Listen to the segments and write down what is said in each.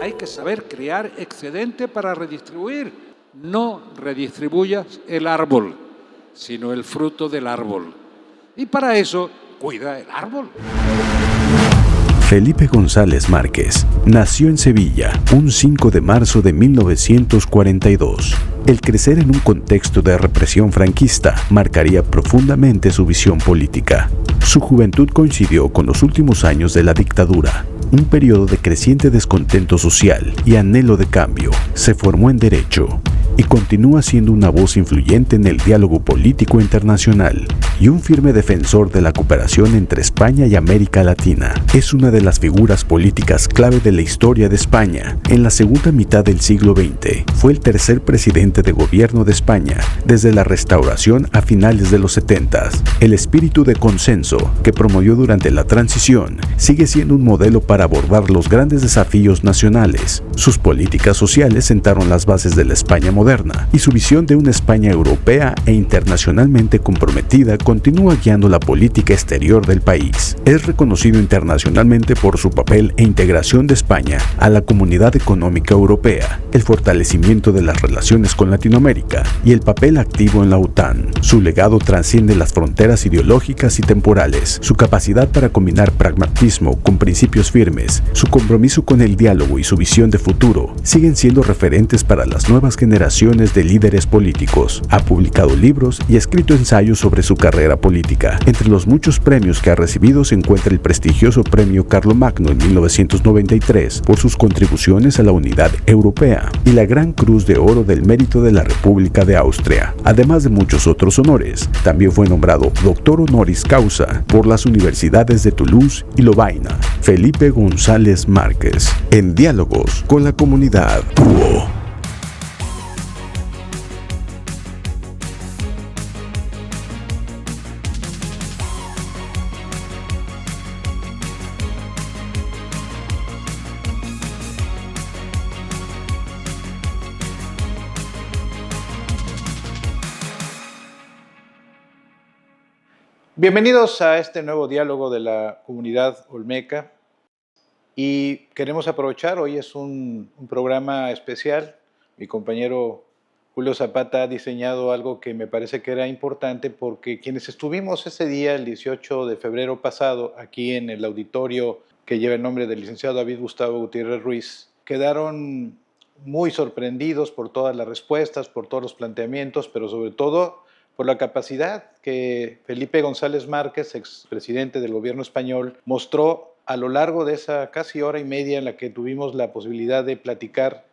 Hay que saber crear excedente para redistribuir. No redistribuyas el árbol, sino el fruto del árbol. Y para eso, cuida el árbol. Felipe González Márquez nació en Sevilla un 5 de marzo de 1942. El crecer en un contexto de represión franquista marcaría profundamente su visión política. Su juventud coincidió con los últimos años de la dictadura, un periodo de creciente descontento social y anhelo de cambio. Se formó en Derecho y continúa siendo una voz influyente en el diálogo político internacional y un firme defensor de la cooperación entre España y América Latina. Es una de las figuras políticas clave de la historia de España. En la segunda mitad del siglo XX, fue el tercer presidente de gobierno de España desde la Restauración a finales de los 70. El espíritu de consenso que promovió durante la transición sigue siendo un modelo para abordar los grandes desafíos nacionales. Sus políticas sociales sentaron las bases de la España moderna, y su visión de una España europea e internacionalmente comprometida continúa guiando la política exterior del país. Es reconocido internacionalmente por su papel e integración de España a la Comunidad Económica Europea, el fortalecimiento de las relaciones con Latinoamérica y el papel activo en la OTAN. Su legado trasciende las fronteras ideológicas y temporales. Su capacidad para combinar pragmatismo con principios firmes, su compromiso con el diálogo y su visión de futuro siguen siendo referentes para las nuevas generaciones de líderes políticos. Ha publicado libros y escrito ensayos sobre su carrera política. Entre los muchos premios que ha recibido se encuentra el prestigioso Premio Carlomagno en 1993 por sus contribuciones a la unidad europea y la Gran Cruz de Oro del Mérito de la República de Austria, además de muchos otros honores. También fue nombrado Doctor Honoris Causa por las universidades de Toulouse y Lovaina. Felipe González Márquez, en diálogos con la comunidad Quo. Bienvenidos a este nuevo diálogo de la comunidad olmeca y queremos aprovechar, hoy es un programa especial. Mi compañero Julio Zapata ha diseñado algo que me parece que era importante porque quienes estuvimos ese día, el 18 de febrero pasado, aquí en el auditorio que lleva el nombre del licenciado David Gustavo Gutiérrez Ruiz, quedaron muy sorprendidos por todas las respuestas, por todos los planteamientos, pero sobre todo por la capacidad que Felipe González Márquez, expresidente del gobierno español, mostró a lo largo de esa casi hora y media en la que tuvimos la posibilidad de platicar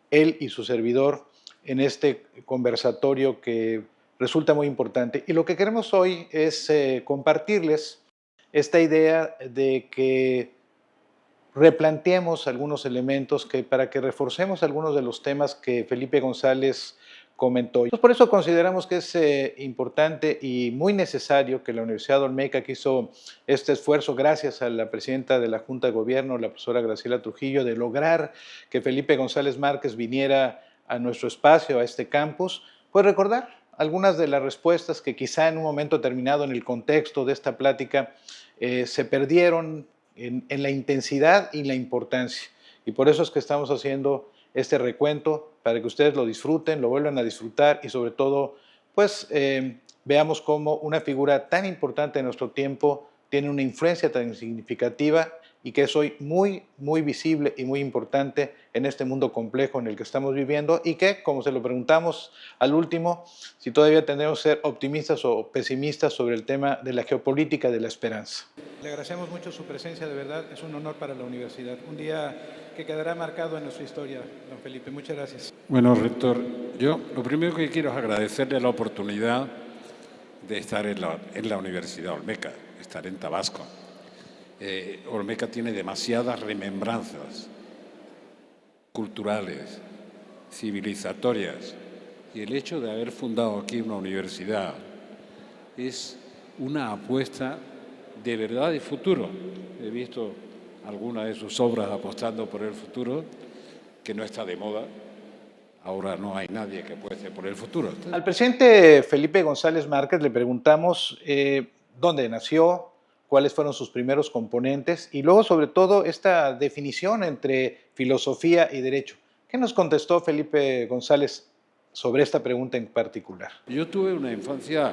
él y su servidor en este conversatorio que resulta muy importante. Y lo que queremos hoy es compartirles esta idea de que replanteemos algunos elementos para que reforcemos algunos de los temas que Felipe González comentó. Entonces, por eso consideramos que es importante y muy necesario que la Universidad Olmeca, que hizo este esfuerzo gracias a la presidenta de la Junta de Gobierno, la profesora Graciela Trujillo, de lograr que Felipe González Márquez viniera a nuestro espacio, a este campus, pues recordar algunas de las respuestas que quizá en un momento determinado en el contexto de esta plática se perdieron en la intensidad y la importancia. Y por eso es que estamos haciendo este recuento para que ustedes lo disfruten, lo vuelvan a disfrutar y sobre todo, pues veamos cómo una figura tan importante de nuestro tiempo tiene una influencia tan significativa y que es hoy muy, muy visible y muy importante en este mundo complejo en el que estamos viviendo y que, como se lo preguntamos al último, si todavía tendremos que ser optimistas o pesimistas sobre el tema de la geopolítica de la esperanza. Le agradecemos mucho su presencia, de verdad, es un honor para la universidad, un día que quedará marcado en nuestra historia, don Felipe. Muchas gracias. Bueno, rector, yo lo primero que quiero es agradecerle la oportunidad de estar en la Universidad Olmeca, estar en Tabasco. Olmeca tiene demasiadas remembranzas culturales, civilizatorias, y el hecho de haber fundado aquí una universidad es una apuesta de verdad de futuro. He visto algunas de sus obras apostando por el futuro, que no está de moda. Ahora no hay nadie que apueste por el futuro. Al presidente Felipe González Márquez le preguntamos dónde nació, cuáles fueron sus primeros componentes y luego, sobre todo, esta definición entre filosofía y derecho. ¿Qué nos contestó Felipe González sobre esta pregunta en particular? Yo tuve una infancia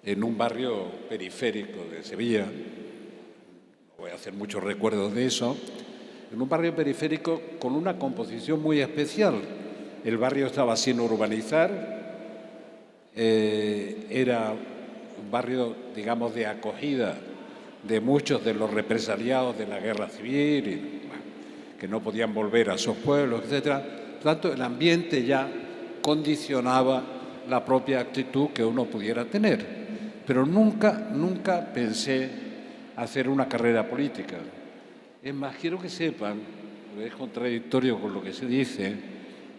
en un barrio periférico de Sevilla, no voy a hacer muchos recuerdos de eso, en un barrio periférico con una composición muy especial. El barrio estaba sin urbanizar, era un barrio, digamos, de acogida de muchos de los represaliados de la guerra civil, y, bueno, que no podían volver a sus pueblos, etc. Por tanto, el ambiente ya condicionaba la propia actitud que uno pudiera tener. Pero nunca pensé hacer una carrera política. Es más, quiero que sepan, es contradictorio con lo que se dice,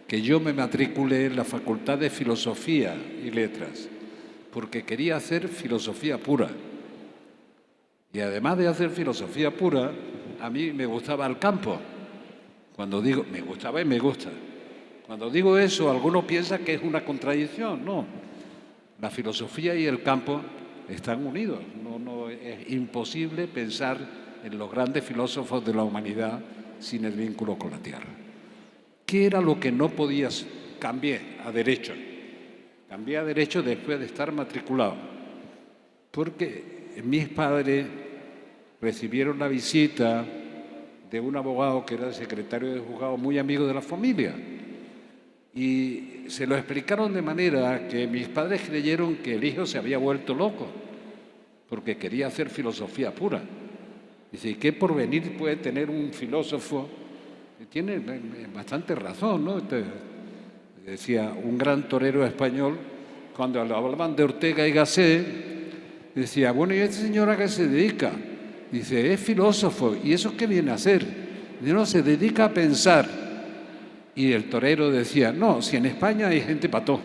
que yo me matriculé en la Facultad de Filosofía y Letras, porque quería hacer filosofía pura. Y además de hacer filosofía pura, a mí me gustaba el campo. Cuando digo, me gustaba y me gusta. Cuando digo eso, algunos piensan que es una contradicción. No, la filosofía y el campo están unidos. No, es imposible pensar en los grandes filósofos de la humanidad sin el vínculo con la tierra. ¿Qué era lo que no podías? Cambié a Derecho. Cambié a Derecho después de estar matriculado, porque mis padres recibieron la visita de un abogado que era el secretario de juzgado, muy amigo de la familia, y se lo explicaron de manera que mis padres creyeron que el hijo se había vuelto loco, porque quería hacer filosofía pura. Dice, ¿y qué porvenir puede tener un filósofo? Tiene bastante razón, ¿no? Decía un gran torero español, cuando hablaban de Ortega y Gasset, decía, bueno, ¿y este señor a qué se dedica? Dice, es filósofo. ¿Y eso qué viene a hacer? Dice, no, se dedica a pensar. Y el torero decía, no, si en España hay gente para todo,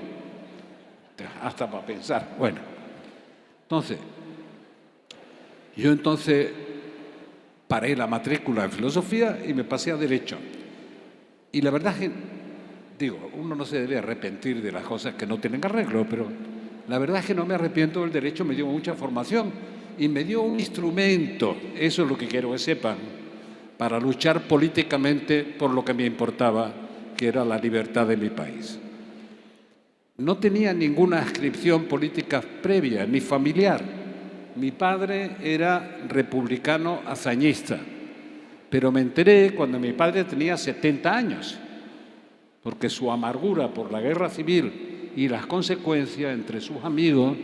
hasta para pensar. Bueno, yo paré la matrícula en filosofía y me pasé a Derecho. Y la verdad es que, digo, uno no se debe arrepentir de las cosas que no tienen arreglo, pero la verdad es que no me arrepiento del Derecho, me dio mucha formación y me dio un instrumento, eso es lo que quiero que sepan, para luchar políticamente por lo que me importaba, que era la libertad de mi país. No tenía ninguna adscripción política previa, ni familiar. Mi padre era republicano hazañista, pero me enteré cuando mi padre tenía 70 años, porque su amargura por la guerra civil y las consecuencias entre sus amigos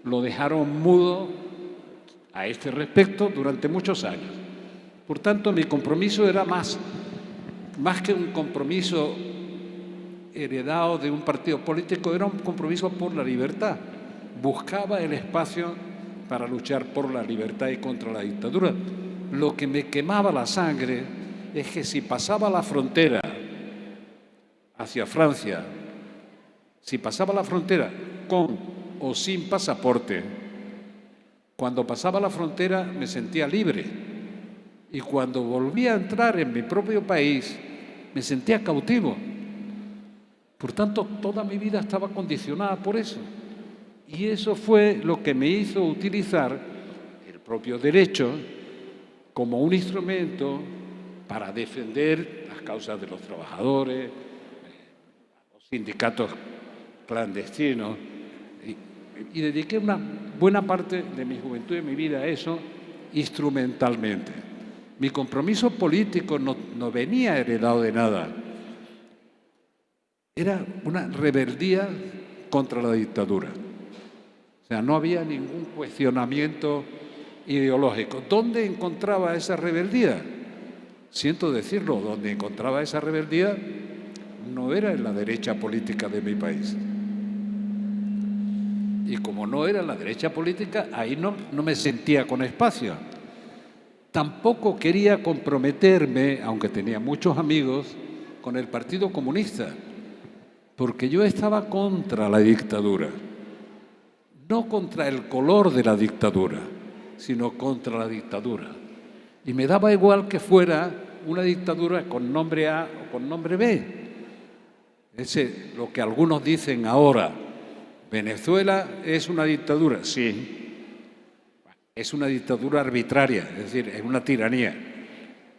lo dejaron mudo a este respecto durante muchos años. Por tanto, mi compromiso era más que un compromiso heredado de un partido político, era un compromiso por la libertad. Buscaba el espacio para luchar por la libertad y contra la dictadura. Lo que me quemaba la sangre es que si pasaba la frontera hacia Francia, si pasaba la frontera con o sin pasaporte, cuando pasaba la frontera me sentía libre y cuando volvía a entrar en mi propio país me sentía cautivo. Por tanto, toda mi vida estaba condicionada por eso. Y eso fue lo que me hizo utilizar el propio derecho como un instrumento para defender las causas de los trabajadores, los sindicatos clandestinos, y dediqué una buena parte de mi juventud y de mi vida a eso instrumentalmente. Mi compromiso político no venía heredado de nada. Era una rebeldía contra la dictadura. O sea, no había ningún cuestionamiento ideológico. ¿Dónde encontraba esa rebeldía? Siento decirlo, donde encontraba esa rebeldía no era en la derecha política de mi país. Y como no era en la derecha política, ahí no me sentía con espacio. Tampoco quería comprometerme, aunque tenía muchos amigos, con el Partido Comunista, porque yo estaba contra la dictadura. No contra el color de la dictadura, sino contra la dictadura. Y me daba igual que fuera una dictadura con nombre A o con nombre B. Lo que algunos dicen ahora, Venezuela es una dictadura, sí, Es una dictadura arbitraria, es decir, es una tiranía.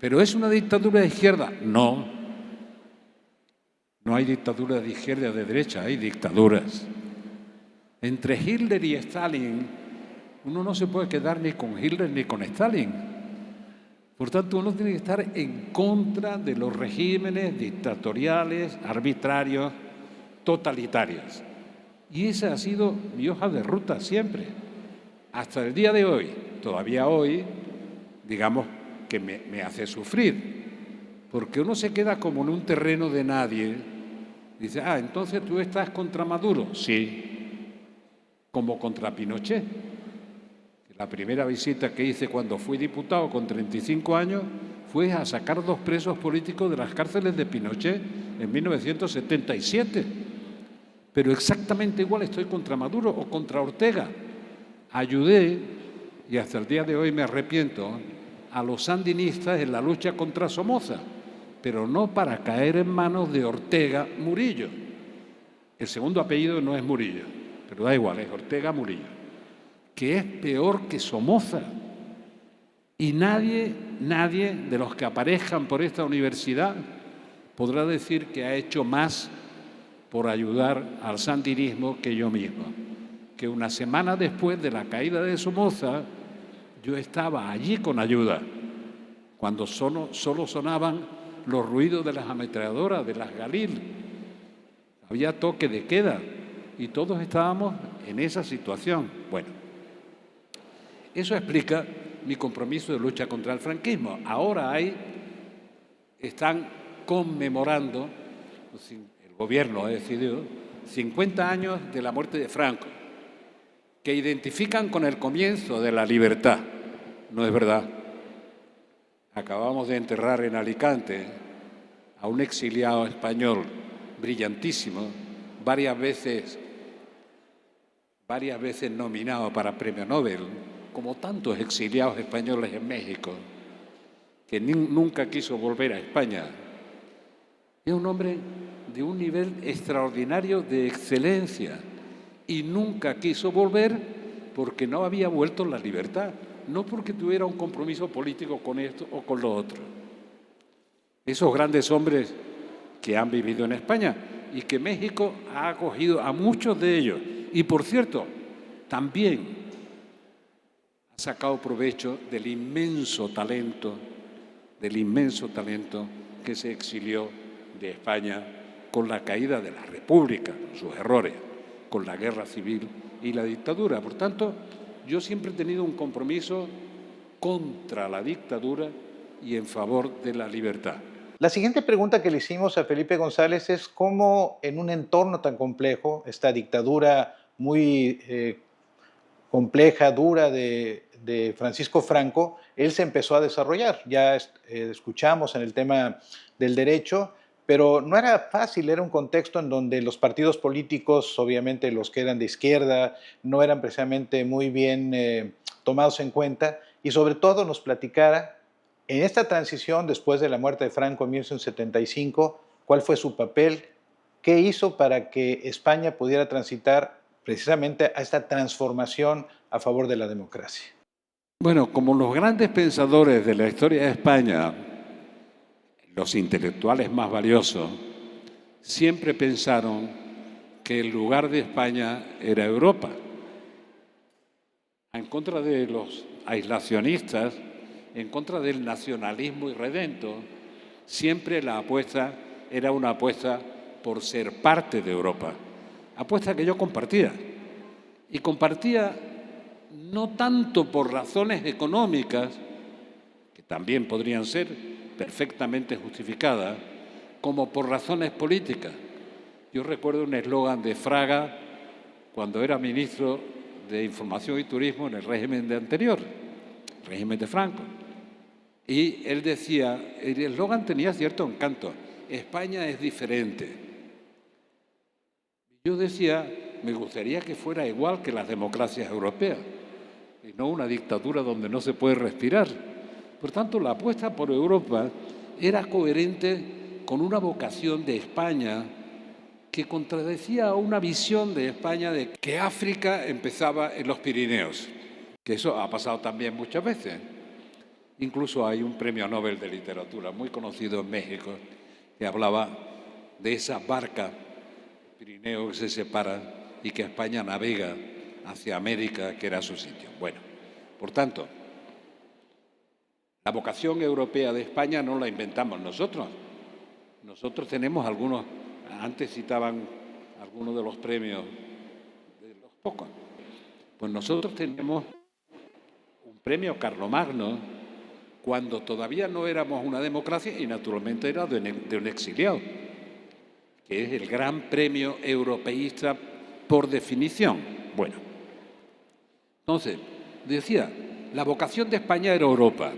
¿Pero es una dictadura de izquierda? No. No hay dictaduras de izquierda o de derecha, hay dictaduras. Entre Hitler y Stalin, uno no se puede quedar ni con Hitler ni con Stalin. Por tanto, uno tiene que estar en contra de los regímenes dictatoriales, arbitrarios, totalitarios. Y esa ha sido mi hoja de ruta siempre. Hasta el día de hoy, todavía hoy, digamos que me hace sufrir. Porque uno se queda como en un terreno de nadie. Dice, entonces tú estás contra Maduro. Sí, como contra Pinochet. La primera visita que hice cuando fui diputado con 35 años fue a sacar 2 presos políticos de las cárceles de Pinochet en 1977. Pero exactamente igual estoy contra Maduro o contra Ortega. Ayudé, y hasta el día de hoy me arrepiento, a los sandinistas en la lucha contra Somoza, pero no para caer en manos de Ortega Murillo. El segundo apellido no es Murillo, pero da igual, es Ortega Murillo, que es peor que Somoza. Y nadie de los que aparezcan por esta universidad podrá decir que ha hecho más por ayudar al sandinismo que yo mismo. Que una semana después de la caída de Somoza, yo estaba allí con ayuda, cuando solo sonaban los ruidos de las ametralladoras, de las Galil. Había toque de queda y todos estábamos en esa situación. Bueno, eso explica mi compromiso de lucha contra el franquismo. Ahora están conmemorando, el gobierno ha decidido, 50 años de la muerte de Franco, que identifican con el comienzo de la libertad. No es verdad. Acabamos de enterrar en Alicante a un exiliado español brillantísimo, varias veces nominado para premio Nobel, como tantos exiliados españoles en México, que nunca quiso volver a España. Es un hombre de un nivel extraordinario de excelencia y nunca quiso volver porque no había vuelto la libertad, no porque tuviera un compromiso político con esto o con lo otro. Esos grandes hombres que han vivido en España y que México ha acogido a muchos de ellos. Y por cierto, también ha sacado provecho del inmenso talento que se exilió de España con la caída de la República, con sus errores, con la guerra civil y la dictadura. Por tanto, yo siempre he tenido un compromiso contra la dictadura y en favor de la libertad. La siguiente pregunta que le hicimos a Felipe González es cómo en un entorno tan complejo, esta dictadura muy compleja, dura de Francisco Franco, él se empezó a desarrollar. Ya escuchamos en el tema del derecho, pero no era fácil, era un contexto en donde los partidos políticos, obviamente los que eran de izquierda, no eran precisamente muy bien tomados en cuenta, y sobre todo nos platicara en esta transición después de la muerte de Franco en 1975, cuál fue su papel, qué hizo para que España pudiera transitar precisamente a esta transformación a favor de la democracia. Bueno, como los grandes pensadores de la historia de España, los intelectuales más valiosos, siempre pensaron que el lugar de España era Europa. En contra de los aislacionistas, en contra del nacionalismo irredento, siempre la apuesta era una apuesta por ser parte de Europa. Apuesta que yo compartía. Y compartía no tanto por razones económicas, que también podrían ser perfectamente justificadas, como por razones políticas. Yo recuerdo un eslogan de Fraga cuando era ministro de Información y Turismo en el régimen anterior, el régimen de Franco. Y él decía, el eslogan tenía cierto encanto, España es diferente. Yo decía, me gustaría que fuera igual que las democracias europeas, y no una dictadura donde no se puede respirar. Por tanto, la apuesta por Europa era coherente con una vocación de España que contradecía una visión de España de que África empezaba en los Pirineos. que eso ha pasado también muchas veces. Incluso hay un premio Nobel de Literatura muy conocido en México que hablaba de esa barca Pirineo que se separa y que España navega hacia América, que era su sitio. Bueno, por tanto, la vocación europea de España no la inventamos nosotros. Nosotros tenemos algunos, antes citaban algunos de los premios, de los pocos. Pues nosotros tenemos un premio Carlomagno cuando todavía no éramos una democracia y naturalmente era de un exiliado, que es el gran premio europeísta por definición. Bueno, entonces, decía, la vocación de España era Europa.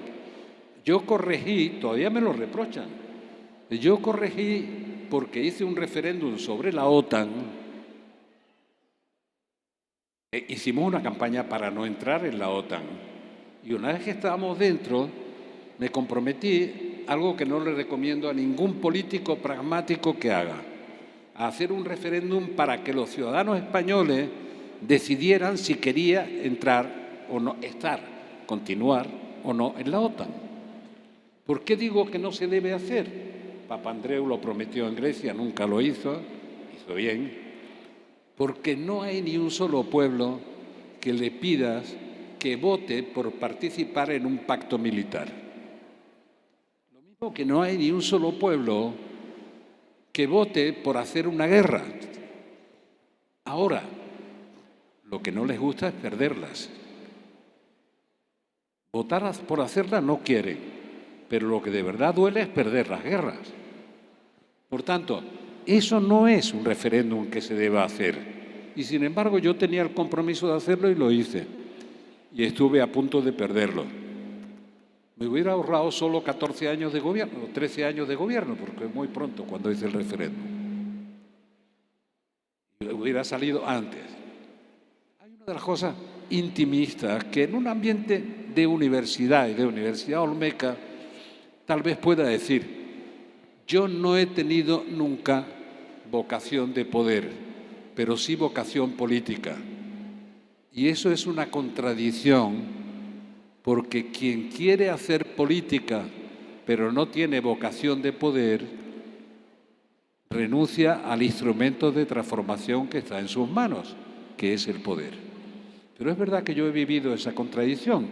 Yo corregí, todavía me lo reprochan, yo corregí porque hice un referéndum sobre la OTAN. Hicimos una campaña para no entrar en la OTAN. Y una vez que estábamos dentro, me comprometí, algo que no le recomiendo a ningún político pragmático que haga, a hacer un referéndum para que los ciudadanos españoles decidieran si quería entrar o no, continuar o no en la OTAN. ¿Por qué digo que no se debe hacer? Papandreou lo prometió en Grecia, nunca lo hizo bien, porque no hay ni un solo pueblo que le pidas que vote por participar en un pacto militar. Lo mismo que no hay ni un solo pueblo que vote por hacer una guerra. Ahora, lo que no les gusta es perderlas. Votar por hacerlas no quieren, pero lo que de verdad duele es perder las guerras. Por tanto, eso no es un referéndum que se deba hacer. Y sin embargo, yo tenía el compromiso de hacerlo y lo hice. Y estuve a punto de perderlo. Me hubiera ahorrado solo 14 años de gobierno, 13 años de gobierno, porque es muy pronto cuando hice el referéndum. Y hubiera salido antes. Hay una de las cosas intimistas que en un ambiente de universidad y de Universidad Olmeca tal vez pueda decir, yo no he tenido nunca vocación de poder, pero sí vocación política. Y eso es una contradicción, porque quien quiere hacer política, pero no tiene vocación de poder, renuncia al instrumento de transformación que está en sus manos, que es el poder. Pero es verdad que yo he vivido esa contradicción.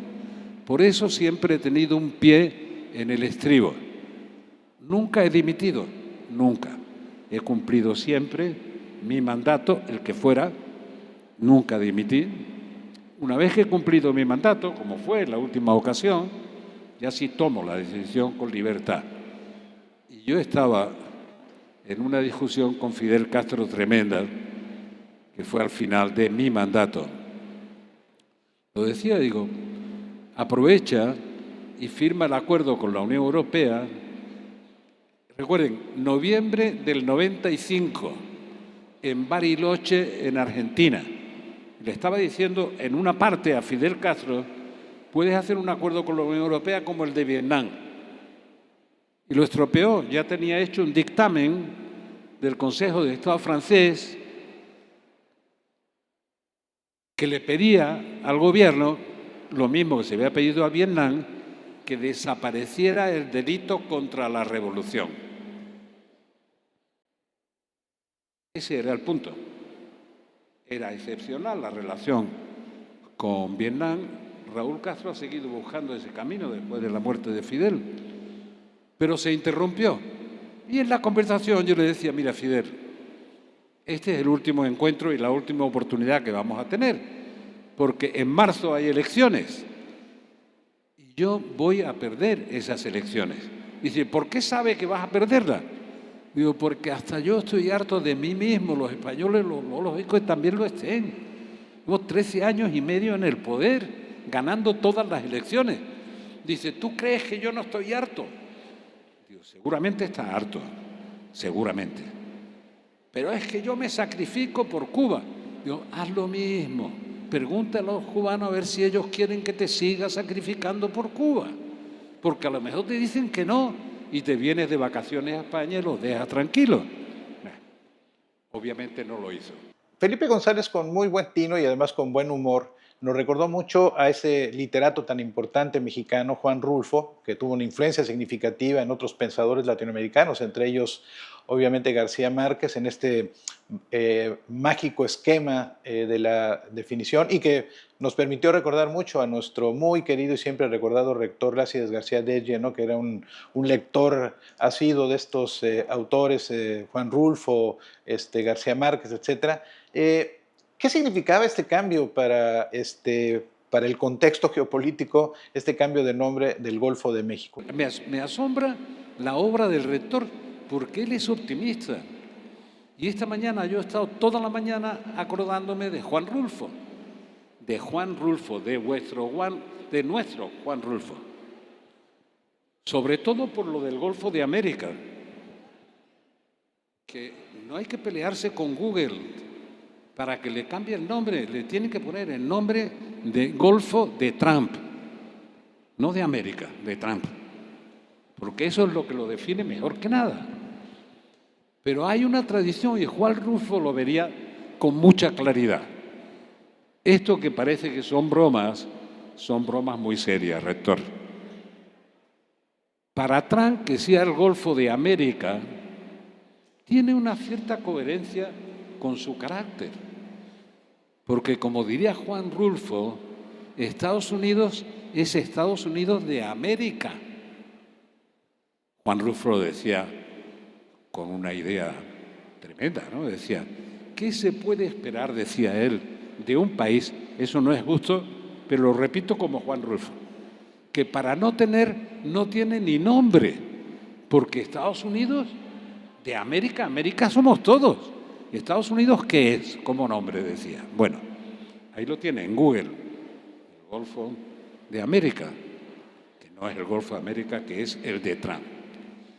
Por eso siempre he tenido un pie en el estribo. Nunca he dimitido, nunca. He cumplido siempre mi mandato, el que fuera, nunca dimití. Una vez que he cumplido mi mandato, como fue en la última ocasión, ya sí tomo la decisión con libertad. Y yo estaba en una discusión con Fidel Castro tremenda, que fue al final de mi mandato. Lo decía, digo, aprovecha y firma el acuerdo con la Unión Europea. Recuerden, noviembre del 95, en Bariloche, en Argentina. Le estaba diciendo en una parte a Fidel Castro, puedes hacer un acuerdo con la Unión Europea como el de Vietnam. Y lo estropeó. Ya tenía hecho un dictamen del Consejo de Estado francés que le pedía al gobierno, lo mismo que se había pedido a Vietnam, que desapareciera el delito contra la revolución. Ese era el punto. Era excepcional la relación con Vietnam. Raúl Castro ha seguido buscando ese camino después de la muerte de Fidel, pero se interrumpió. Y en la conversación yo le decía, mira Fidel, este es el último encuentro y la última oportunidad que vamos a tener, porque en marzo hay elecciones y yo voy a perder esas elecciones. Dice, ¿por qué sabe que vas a perderlas? Digo, porque hasta yo estoy harto de mí mismo, los españoles, lo lógico es que también lo estén. Llevo 13 años y medio en el poder, ganando todas las elecciones. Dice, ¿tú crees que yo no estoy harto? Digo, seguramente estás harto, seguramente. Pero es que yo me sacrifico por Cuba. Digo, haz lo mismo. Pregúntale a los cubanos a ver si ellos quieren que te sigas sacrificando por Cuba. Porque a lo mejor te dicen que no. Y te vienes de vacaciones a España y los dejas tranquilos. Obviamente no lo hizo. Felipe González, con muy buen tino y además con buen humor, nos recordó mucho a ese literato tan importante mexicano, Juan Rulfo, que tuvo una influencia significativa en otros pensadores latinoamericanos, entre ellos, obviamente, García Márquez, en este mágico esquema de la definición, y que nos permitió recordar mucho a nuestro muy querido y siempre recordado rector Lácides García Delle, ¿no? Que era un lector asiduo de estos autores, Juan Rulfo, García Márquez, etc. ¿Qué significaba este cambio para el contexto geopolítico, este cambio de nombre del Golfo de México? Me asombra la obra del rector, porque él es optimista. Y esta mañana yo he estado toda la mañana acordándome de Juan Rulfo, de nuestro Juan Rulfo, sobre todo por lo del Golfo de América, que no hay que pelearse con Google para que le cambie el nombre, le tienen que poner el nombre de Golfo de Trump, no de América, de Trump, porque eso es lo que lo define mejor que nada. Pero hay una tradición y Juan Rulfo lo vería con mucha claridad. Esto que parece que son bromas muy serias, rector. Para Trump, que sea el Golfo de América, tiene una cierta coherencia con su carácter. Porque, como diría Juan Rulfo, Estados Unidos es Estados Unidos de América. Juan Rulfo lo decía con una idea tremenda, ¿no? Decía, ¿qué se puede esperar, decía él, de un país? Eso no es justo, pero lo repito como Juan Rulfo, que para no tiene ni nombre, porque Estados Unidos de América, América somos todos. ¿Estados Unidos qué es como nombre? Decía. Bueno, ahí lo tiene en Google, el Golfo de América, que no es el Golfo de América, que es el de Trump.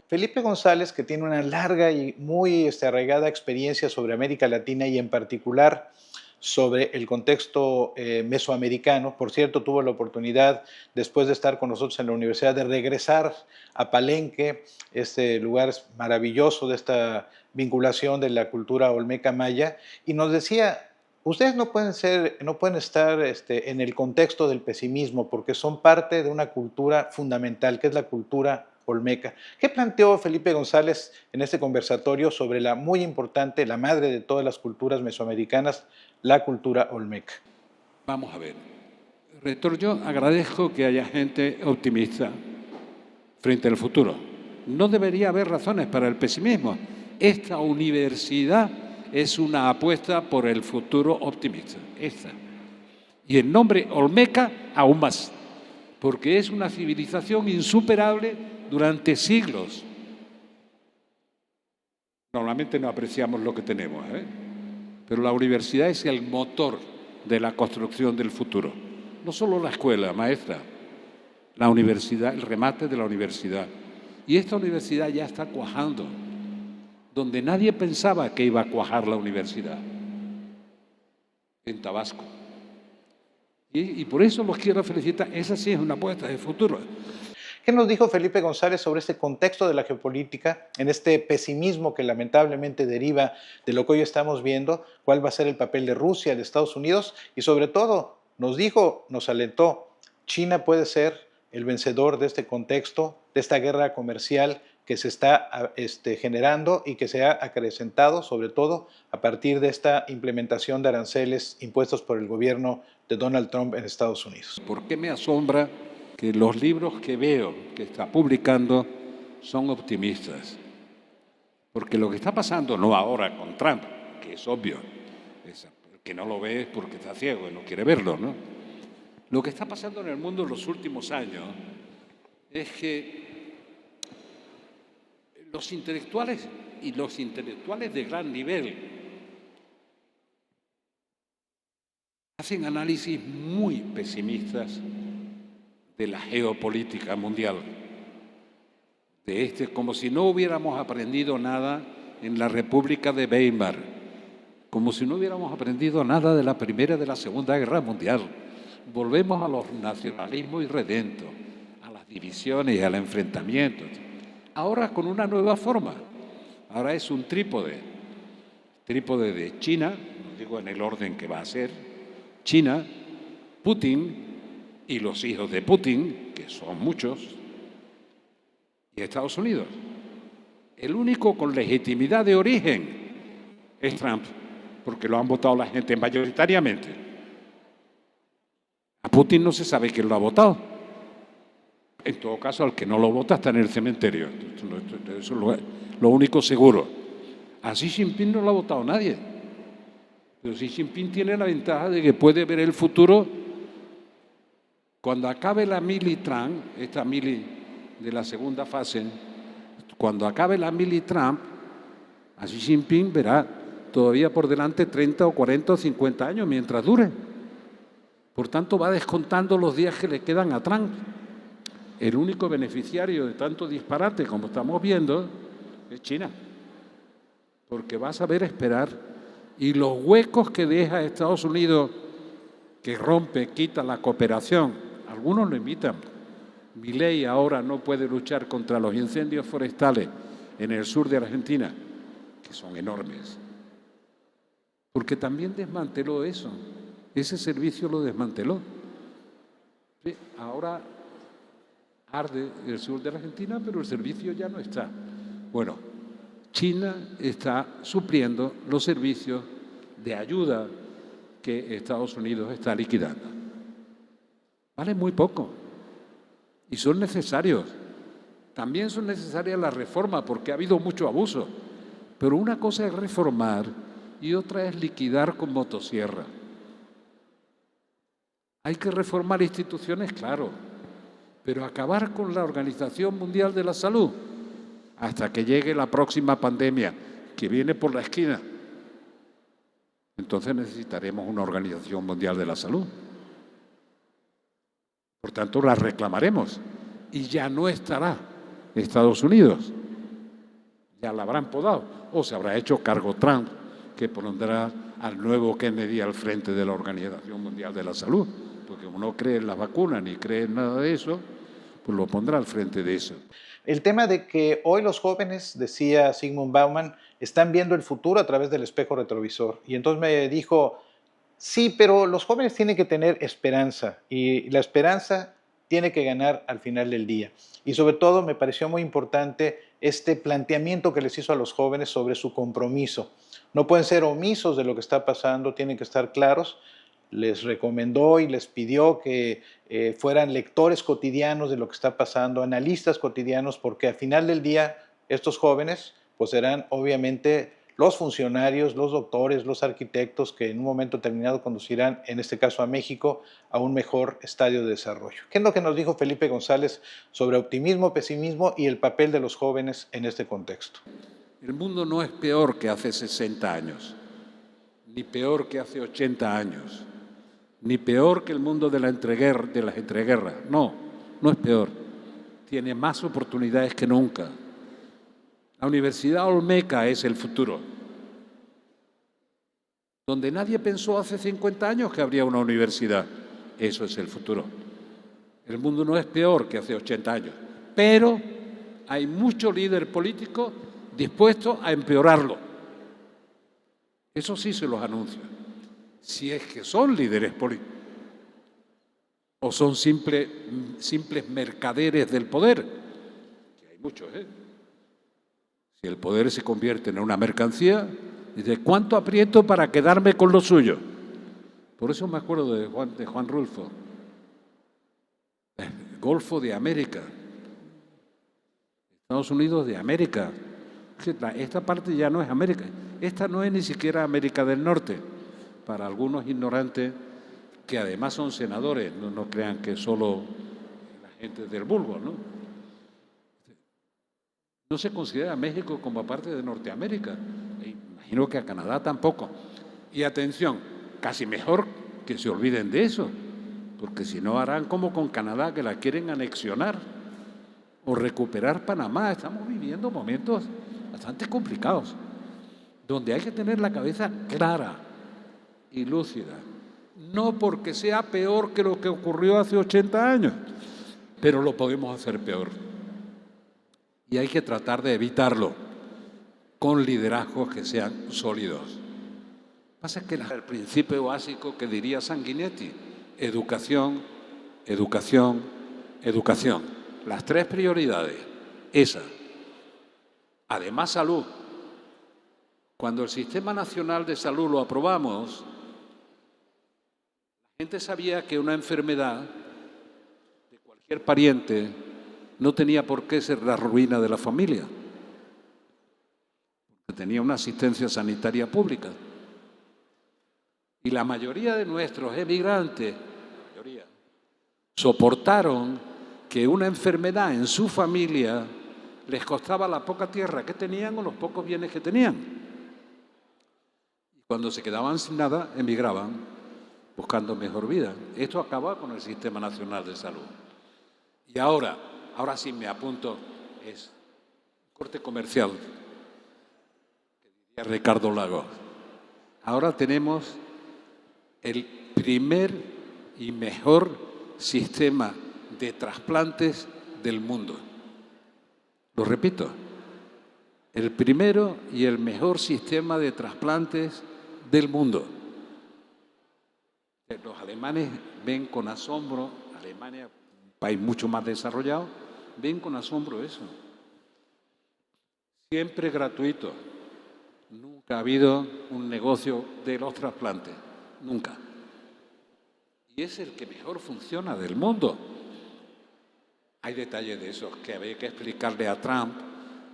Felipe González, que tiene una larga y muy arraigada experiencia sobre América Latina y en particular sobre el contexto mesoamericano. Por cierto, tuvo la oportunidad, después de estar con nosotros en la universidad, de regresar a Palenque, este lugar maravilloso de esta vinculación de la cultura olmeca maya, y nos decía, ustedes no pueden estar en el contexto del pesimismo porque son parte de una cultura fundamental, que es la cultura olmeca. ¿Qué planteó Felipe González en este conversatorio sobre la muy importante, la madre de todas las culturas mesoamericanas, la cultura olmeca? Vamos a ver. Rector, yo agradezco que haya gente optimista frente al futuro. No debería haber razones para el pesimismo. Esta universidad es una apuesta por el futuro optimista. Esta. Y el nombre olmeca aún más, porque es una civilización insuperable durante siglos. Normalmente no apreciamos lo que tenemos, pero la universidad es el motor de la construcción del futuro. No solo la escuela, maestra, la universidad, el remate de la universidad. Y esta universidad ya está cuajando, donde nadie pensaba que iba a cuajar la universidad, en Tabasco. Y por eso los quiero felicitar. Esa sí es una apuesta de futuro. ¿Qué nos dijo Felipe González sobre este contexto de la geopolítica, en este pesimismo que lamentablemente deriva de lo que hoy estamos viendo? ¿Cuál va a ser el papel de Rusia, de Estados Unidos? Y sobre todo, nos alentó, China puede ser el vencedor de este contexto, de esta guerra comercial que se está generando y que se ha acrecentado, sobre todo a partir de esta implementación de aranceles impuestos por el gobierno de Donald Trump en Estados Unidos. ¿Por qué me asombra que los libros que veo que está publicando son optimistas? Porque lo que está pasando, no ahora con Trump, que es obvio, el que no lo ve es porque está ciego y no quiere verlo, ¿no? Lo que está pasando en el mundo en los últimos años es que los intelectuales y los intelectuales de gran nivel hacen análisis muy pesimistas de la geopolítica mundial, como si no hubiéramos aprendido nada en la República de Weimar, como si no hubiéramos aprendido nada de la Primera y de la Segunda Guerra Mundial. Volvemos a los nacionalismos irredentos, a las divisiones y al enfrentamiento. Ahora con una nueva forma. Ahora es un trípode de China, no digo en el orden que va a ser, China, Putin y los hijos de Putin, que son muchos, y Estados Unidos. El único con legitimidad de origen es Trump, porque lo han votado la gente mayoritariamente. A Putin no se sabe quién lo ha votado. En todo caso, al que no lo vota está en el cementerio. Eso es lo único seguro. A Xi Jinping no lo ha votado nadie. Pero Xi Jinping tiene la ventaja de que puede ver el futuro. Cuando acabe la mili Trump, esta mili de la segunda fase, cuando acabe la mili Trump, a Xi Jinping verá todavía por delante 30 o 40 o 50 años mientras dure. Por tanto, va descontando los días que le quedan a Trump. El único beneficiario de tanto disparate como estamos viendo es China, porque va a saber esperar, y los huecos que deja Estados Unidos, que rompe, quita la cooperación, algunos lo invitan. Milei ahora no puede luchar contra los incendios forestales en el sur de Argentina, que son enormes, porque también desmanteló eso, ese servicio lo desmanteló. Sí, ahora arde el sur de la Argentina, pero el servicio ya no está. Bueno, China está supliendo los servicios de ayuda que Estados Unidos está liquidando. Vale muy poco y son necesarios. También son necesarias las reformas porque ha habido mucho abuso, pero una cosa es reformar y otra es liquidar con motosierra. Hay que reformar instituciones, claro, pero acabar con la Organización Mundial de la Salud hasta que llegue la próxima pandemia que viene por la esquina. Entonces necesitaremos una Organización Mundial de la Salud. Por tanto, la reclamaremos y ya no estará Estados Unidos. Ya la habrán podado o se habrá hecho cargo Trump, que pondrá al nuevo Kennedy al frente de la Organización Mundial de la Salud, porque como no cree en las vacunas ni cree en nada de eso, pues lo pondrá al frente de eso. El tema de que hoy los jóvenes, decía Zygmunt Bauman, están viendo el futuro a través del espejo retrovisor. Y entonces me dijo, sí, pero los jóvenes tienen que tener esperanza y la esperanza tiene que ganar al final del día. Y sobre todo me pareció muy importante este planteamiento que les hizo a los jóvenes sobre su compromiso. No pueden ser omisos de lo que está pasando, tienen que estar claros. Les recomendó y les pidió que fueran lectores cotidianos de lo que está pasando, analistas cotidianos, porque al final del día estos jóvenes pues serán obviamente los funcionarios, los doctores, los arquitectos que en un momento determinado conducirán, en este caso a México, a un mejor estadio de desarrollo. ¿Qué es lo que nos dijo Felipe González sobre optimismo, pesimismo y el papel de los jóvenes en este contexto? El mundo no es peor que hace 60 años, ni peor que hace 80 años. Ni peor que el mundo de las entreguerras. No, no es peor. Tiene más oportunidades que nunca. La Universidad Olmeca es el futuro. Donde nadie pensó hace 50 años que habría una universidad. Eso es el futuro. El mundo no es peor que hace 80 años. Pero hay mucho líder político dispuesto a empeorarlo. Eso sí se los anuncio. Si es que son líderes políticos o son simples mercaderes del poder, que hay muchos, ¿eh? Si el poder se convierte en una mercancía, dice, ¿cuánto aprieto para quedarme con lo suyo? Por eso me acuerdo de Juan Rulfo, el Golfo de América, Estados Unidos de América. Esta parte ya no es América, esta no es ni siquiera América del Norte. Para algunos ignorantes, que además son senadores, no crean que solo la gente del vulgo, ¿no? No se considera a México como parte de Norteamérica. Imagino que a Canadá tampoco. Y atención, casi mejor que se olviden de eso, porque si no harán como con Canadá, que la quieren anexionar o recuperar Panamá. Estamos viviendo momentos bastante complicados, donde hay que tener la cabeza clara y lúcida, no porque sea peor que lo que ocurrió hace 80 años, pero lo podemos hacer peor. Y hay que tratar de evitarlo con liderazgos que sean sólidos. Pasa que el principio básico que diría Sanguinetti, educación, educación, educación. Las 3 prioridades, esas. Además, salud. Cuando el Sistema Nacional de Salud lo aprobamos, la gente sabía que una enfermedad de cualquier pariente no tenía por qué ser la ruina de la familia, porque tenía una asistencia sanitaria pública. Y la mayoría de nuestros emigrantes, soportaron que una enfermedad en su familia les costaba la poca tierra que tenían o los pocos bienes que tenían. Y cuando se quedaban sin nada, emigraban buscando mejor vida. Esto acaba con el Sistema Nacional de Salud. Y ahora sí me apunto, es corte comercial, que diría Ricardo Lagos. Ahora tenemos el primer y mejor sistema de trasplantes del mundo. Lo repito, el primero y el mejor sistema de trasplantes del mundo. Los alemanes ven con asombro, Alemania, un país mucho más desarrollado, ven con asombro eso. Siempre gratuito. Nunca ha habido un negocio de los trasplantes. Nunca. Y es el que mejor funciona del mundo. Hay detalles de esos que había que explicarle a Trump,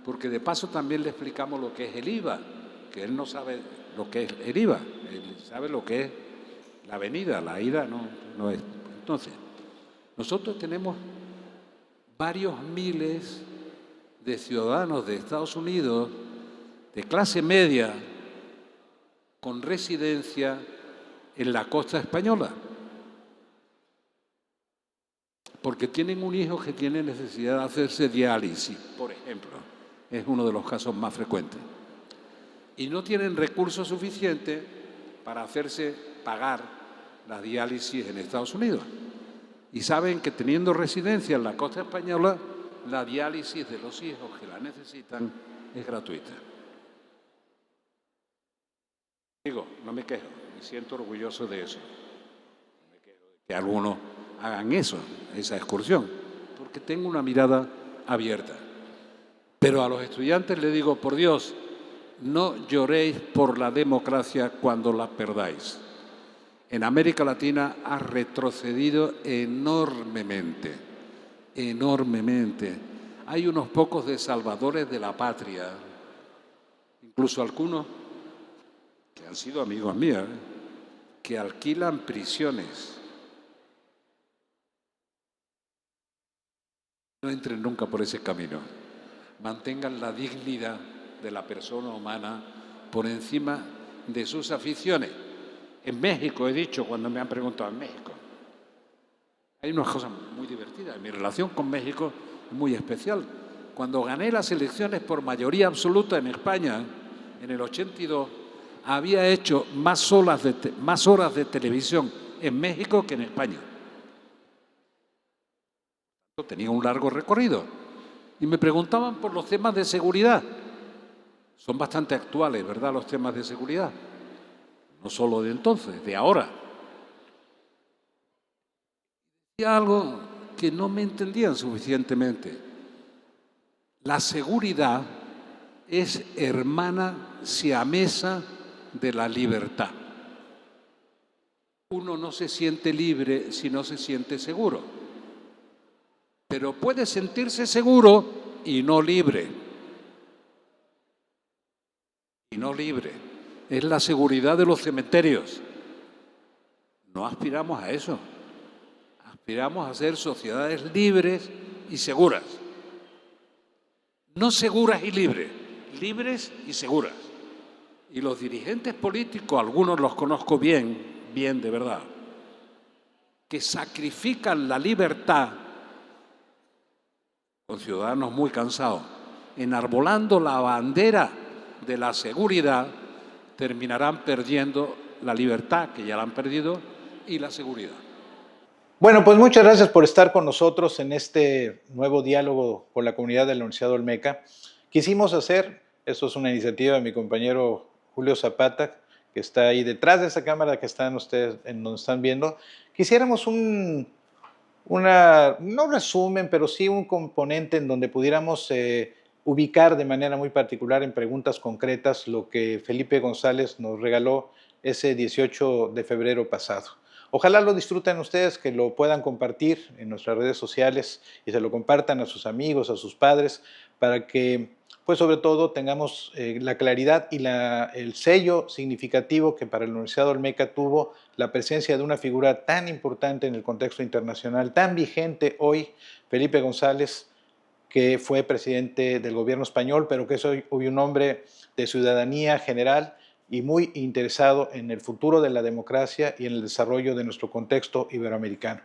porque de paso también le explicamos lo que es el IVA, que él no sabe lo que es el IVA, él sabe lo que es la venida, la ida no es. Entonces, nosotros tenemos varios miles de ciudadanos de Estados Unidos de clase media con residencia en la costa española, porque tienen un hijo que tiene necesidad de hacerse diálisis, por ejemplo, es uno de los casos más frecuentes, y no tienen recursos suficientes para hacerse pagar la diálisis en Estados Unidos. Y saben que teniendo residencia en la costa española, la diálisis de los hijos que la necesitan es gratuita. Digo, no me quejo, me siento orgulloso de eso. No me quejo de que algunos hagan eso, esa excursión, porque tengo una mirada abierta. Pero a los estudiantes les digo, por Dios, no lloréis por la democracia cuando la perdáis. En América Latina ha retrocedido enormemente, enormemente. Hay unos pocos salvadores de la patria, incluso algunos que han sido amigos míos, que alquilan prisiones. No entren nunca por ese camino. Mantengan la dignidad de la persona humana por encima de sus aficiones. En México, he dicho, cuando me han preguntado en México, hay unas cosas muy divertidas. Mi relación con México es muy especial. Cuando gané las elecciones por mayoría absoluta en España, en el 82, había hecho más horas de televisión en México que en España. Tenía un largo recorrido. Y me preguntaban por los temas de seguridad. Son bastante actuales, ¿verdad?, los temas de seguridad. No solo de entonces, de ahora. Y algo que no me entendían suficientemente. La seguridad es hermana siamesa de la libertad. Uno no se siente libre si no se siente seguro. Pero puede sentirse seguro y no libre. Y no libre. Es la seguridad de los cementerios. No aspiramos a eso. Aspiramos a ser sociedades libres y seguras. No seguras y libres, libres y seguras. Y los dirigentes políticos, algunos los conozco bien de verdad, que sacrifican la libertad con ciudadanos muy cansados, enarbolando la bandera de la seguridad, terminarán perdiendo la libertad, que ya la han perdido, y la seguridad. Bueno, pues muchas gracias por estar con nosotros en este nuevo diálogo con la comunidad de la Universidad Olmeca. Quisimos hacer, esto es una iniciativa de mi compañero Julio Zapata, que está ahí detrás de esa cámara que están ustedes, en donde están viendo, quisiéramos no un resumen, pero sí un componente en donde pudiéramos ubicar de manera muy particular en preguntas concretas lo que Felipe González nos regaló ese 18 de febrero pasado. Ojalá lo disfruten ustedes, que lo puedan compartir en nuestras redes sociales y se lo compartan a sus amigos, a sus padres, para que, pues sobre todo, tengamos la claridad y el sello significativo que para la Universidad Olmeca tuvo la presencia de una figura tan importante en el contexto internacional, tan vigente hoy, Felipe González, que fue presidente del gobierno español, pero que es hoy un hombre de ciudadanía general y muy interesado en el futuro de la democracia y en el desarrollo de nuestro contexto iberoamericano.